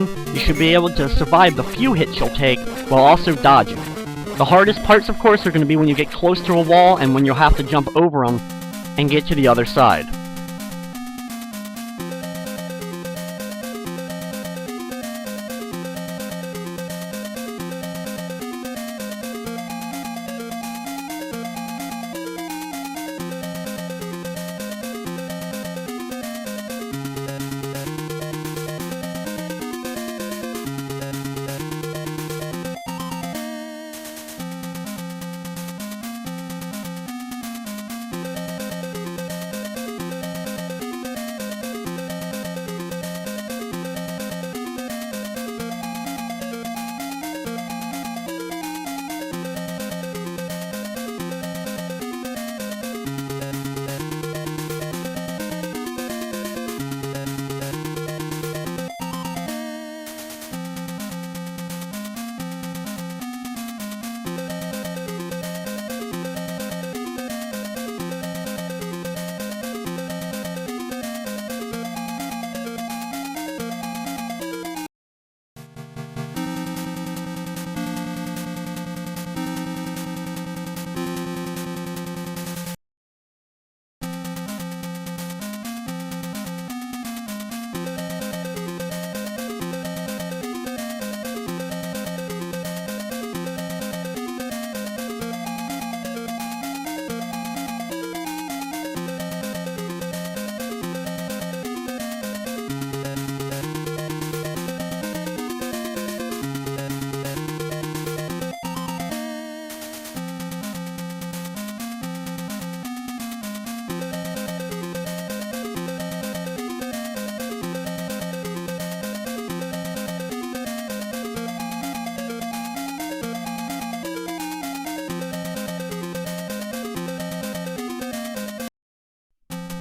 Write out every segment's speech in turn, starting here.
you should be able to survive the few hits you'll take while also dodging. The hardest parts, of course, are going to be when you get close to a wall and when you'll have to jump over them and get to the other side.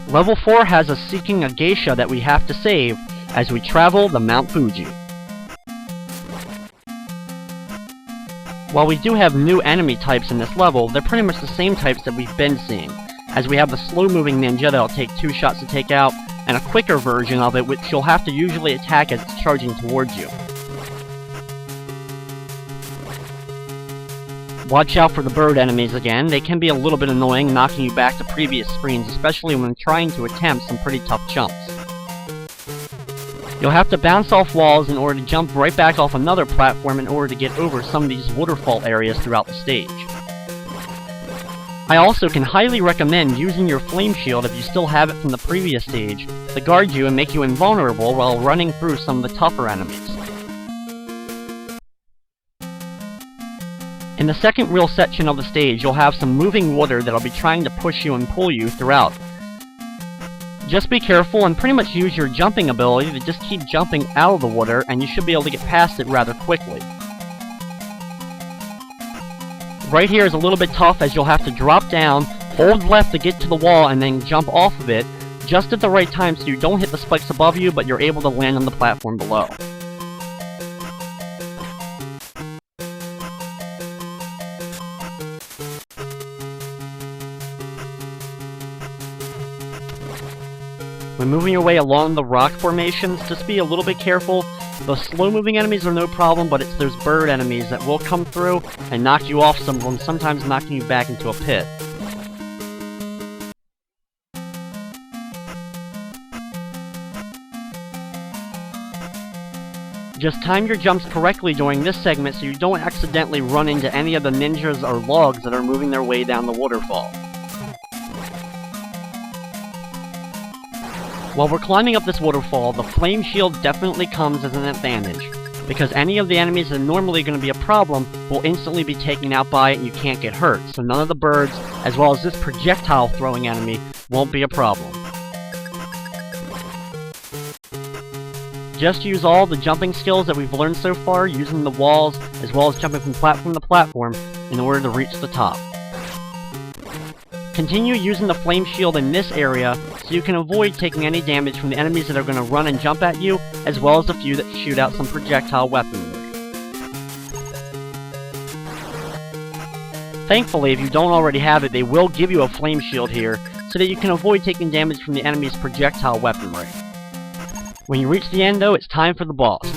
Level 4 has us seeking a geisha that we have to save as we travel the Mount Fuji. While we do have new enemy types in this level, they're pretty much the same types that we've been seeing, as we have the slow-moving ninja that'll take 2 shots to take out, and a quicker version of it which you'll have to usually attack as it's charging towards you. Watch out for the bird enemies again. They can be a little bit annoying, knocking you back to previous screens, especially when trying to attempt some pretty tough jumps. You'll have to bounce off walls in order to jump right back off another platform in order to get over some of these waterfall areas throughout the stage. I also can highly recommend using your flame shield if you still have it from the previous stage to guard you and make you invulnerable while running through some of the tougher enemies. In the second real section of the stage, you'll have some moving water that'll be trying to push you and pull you throughout. Just be careful and pretty much use your jumping ability to just keep jumping out of the water, and you should be able to get past it rather quickly. Right here is a little bit tough as you'll have to drop down, hold left to get to the wall, and then jump off of it just at the right time so you don't hit the spikes above you, but you're able to land on the platform below. When moving your way along the rock formations, just be a little bit careful. The slow-moving enemies are no problem, but it's those bird enemies that will come through and knock you off some of them, sometimes knocking you back into a pit. Just time your jumps correctly during this segment so you don't accidentally run into any of the ninjas or logs that are moving their way down the waterfall. While we're climbing up this waterfall, the flame shield definitely comes as an advantage, because any of the enemies that are normally going to be a problem will instantly be taken out by it and you can't get hurt, so none of the birds, as well as this projectile throwing enemy, won't be a problem. Just use all the jumping skills that we've learned so far, using the walls, as well as jumping from platform to platform, in order to reach the top. Continue using the flame shield in this area so you can avoid taking any damage from the enemies that are going to run and jump at you, as well as the few that shoot out some projectile weaponry. Thankfully, if you don't already have it, they will give you a flame shield here, so that you can avoid taking damage from the enemy's projectile weaponry. When you reach the end though, it's time for the boss.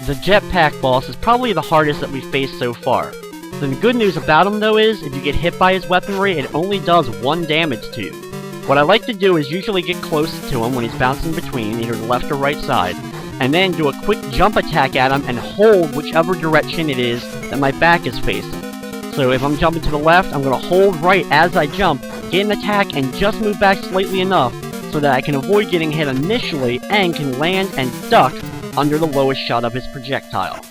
The jetpack boss is probably the hardest that we've faced so far. The good news about him though is, if you get hit by his weaponry, it only does 1 damage to you. What I like to do is usually get close to him when he's bouncing between either the left or right side, and then do a quick jump attack at him and hold whichever direction it is that my back is facing. So if I'm jumping to the left, I'm going to hold right as I jump, get an attack, and just move back slightly enough so that I can avoid getting hit initially and can land and duck under the lowest shot of his projectile.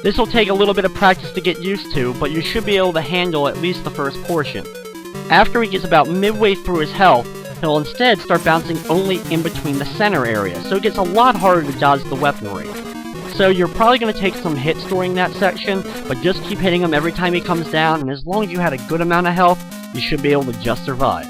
This will take a little bit of practice to get used to, but you should be able to handle at least the first portion. After he gets about midway through his health, he'll instead start bouncing only in between the center area, so it gets a lot harder to dodge the weaponry. So you're probably going to take some hits during that section, but just keep hitting him every time he comes down, and as long as you had a good amount of health, you should be able to just survive.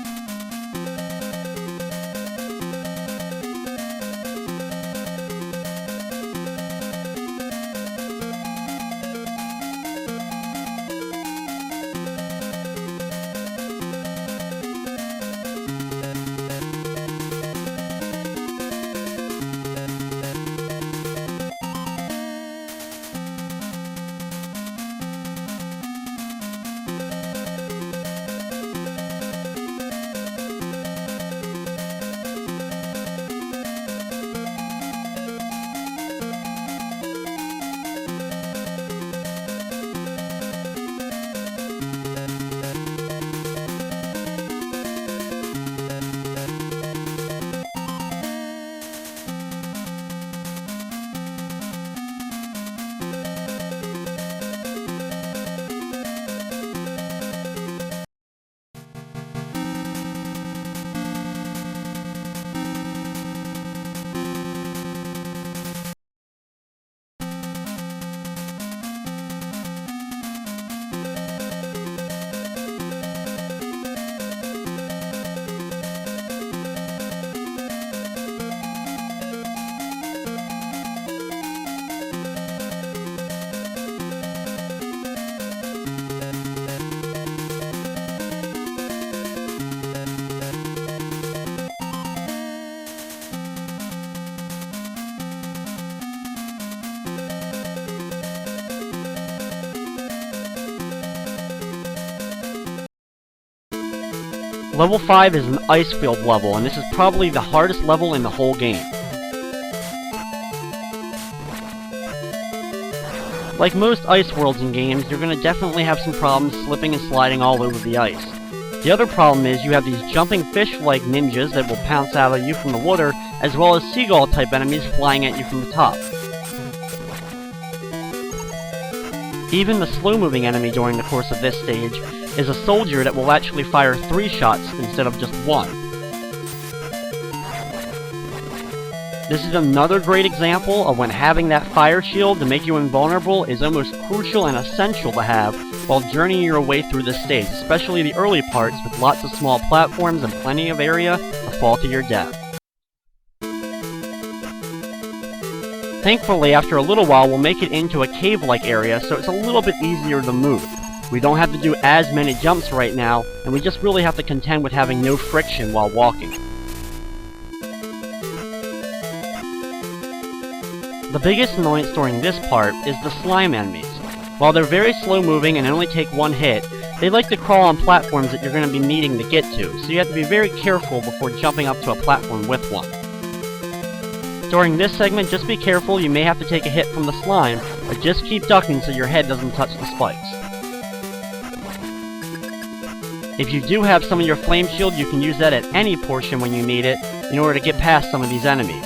Level 5 is an ice field level, and this is probably the hardest level in the whole game. Like most ice worlds in games, you're going to definitely have some problems slipping and sliding all over the ice. The other problem is you have these jumping fish-like ninjas that will pounce out at you from the water, as well as seagull-type enemies flying at you from the top. Even the slow-moving enemy during the course of this stage is a soldier that will actually fire 3 shots instead of just 1. This is another great example of when having that fire shield to make you invulnerable is almost crucial and essential to have while journeying your way through this stage, especially the early parts with lots of small platforms and plenty of area to fall to your death. Thankfully, after a little while, we'll make it into a cave-like area, so it's a little bit easier to move. We don't have to do as many jumps right now, and we just really have to contend with having no friction while walking. The biggest annoyance during this part is the slime enemies. While they're very slow-moving and only take 1 hit, they like to crawl on platforms that you're going to be needing to get to, so you have to be very careful before jumping up to a platform with one. During this segment, just be careful, you may have to take a hit from the slime, but just keep ducking so your head doesn't touch the spikes. If you do have some of your flame shield, you can use that at any portion when you need it, in order to get past some of these enemies.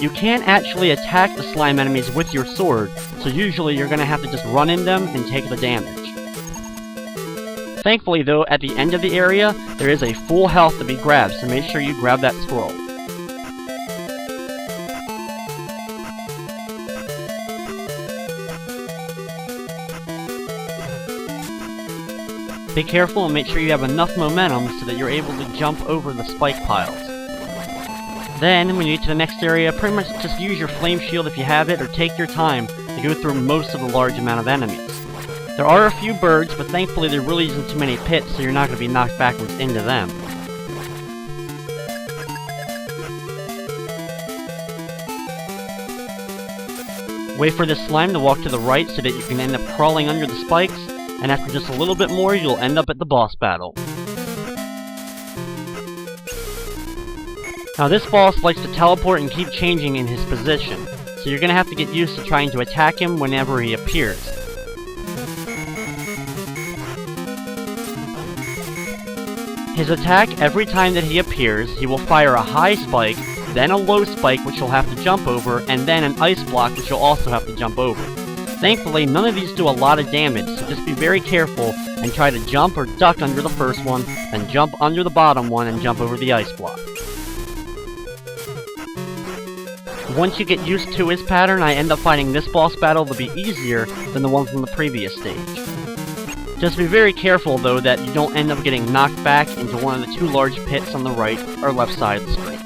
You can't actually attack the slime enemies with your sword, so usually you're going to have to just run in them and take the damage. Thankfully though, at the end of the area, there is a full health to be grabbed, so make sure you grab that scroll. Be careful and make sure you have enough momentum so that you're able to jump over the spike piles. Then, when you get to the next area, pretty much just use your flame shield if you have it, or take your time to go through most of the large amount of enemies. There are a few birds, but thankfully there really isn't too many pits, so you're not going to be knocked backwards into them. Wait for this slime to walk to the right so that you can end up crawling under the spikes, and after just a little bit more, you'll end up at the boss battle. Now this boss likes to teleport and keep changing in his position, so you're gonna have to get used to trying to attack him whenever he appears. His attack, every time that he appears, he will fire a high spike, then a low spike which you'll have to jump over, and then an ice block which you'll also have to jump over. Thankfully, none of these do a lot of damage, so just be very careful and try to jump or duck under the first one, then jump under the bottom one and jump over the ice block. Once you get used to his pattern, I end up finding this boss battle to be easier than the one from the previous stage. Just be very careful though that you don't end up getting knocked back into one of the two large pits on the right or left side of the screen.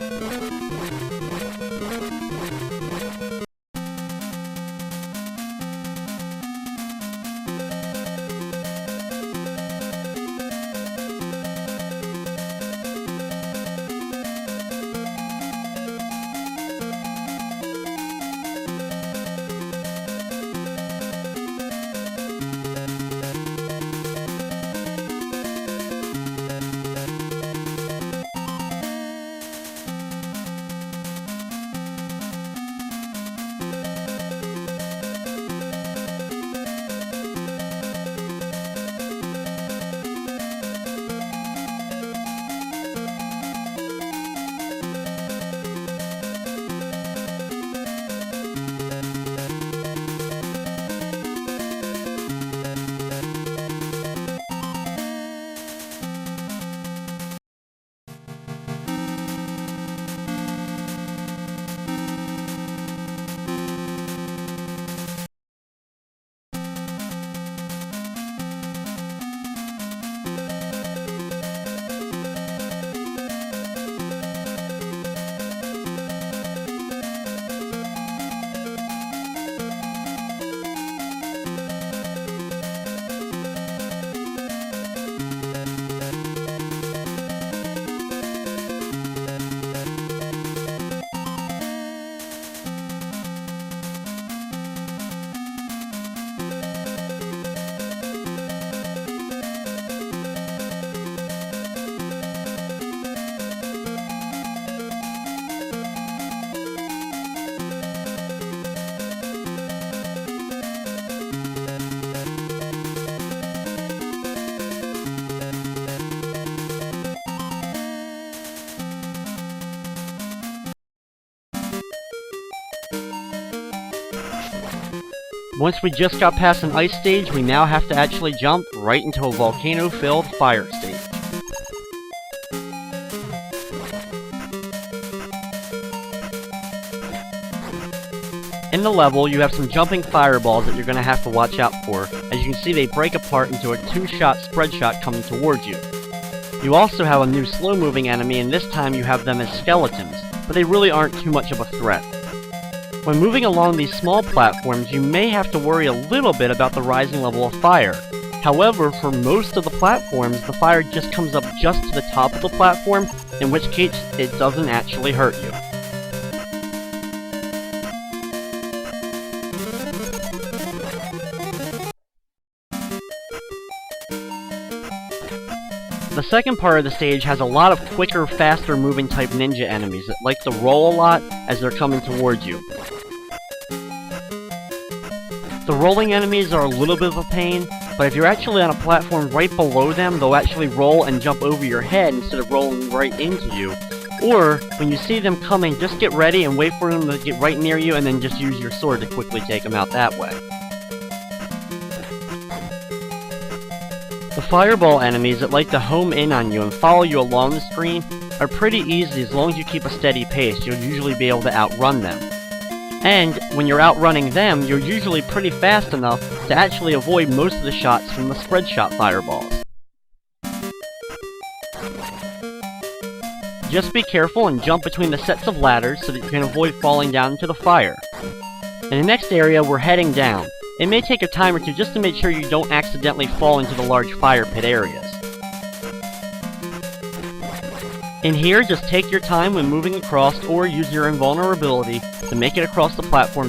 Once we just got past an ice stage, we now have to actually jump right into a volcano-filled fire stage. In the level, you have some jumping fireballs that you're going to have to watch out for. As you can see, they break apart into a two-shot spread shot coming towards you. You also have a new slow-moving enemy, and this time you have them as skeletons, but they really aren't too much of a threat. When moving along these small platforms, you may have to worry a little bit about the rising level of fire. However, for most of the platforms, the fire just comes up just to the top of the platform, in which case it doesn't actually hurt you. The second part of the stage has a lot of quicker, faster moving type ninja enemies that like to roll a lot as they're coming towards you. The rolling enemies are a little bit of a pain, but if you're actually on a platform right below them, they'll actually roll and jump over your head instead of rolling right into you. Or, when you see them coming, just get ready and wait for them to get right near you and then just use your sword to quickly take them out that way. The fireball enemies that like to home in on you and follow you along the screen are pretty easy as long as you keep a steady pace. You'll usually be able to outrun them. And when you're outrunning them, you're usually pretty fast enough to actually avoid most of the shots from the spread shot fireballs. Just be careful and jump between the sets of ladders so that you can avoid falling down into the fire. In the next area, we're heading down. It may take a time or two just to make sure you don't accidentally fall into the large fire pit areas. In here, just take your time when moving across or use your invulnerability to make it across the platforms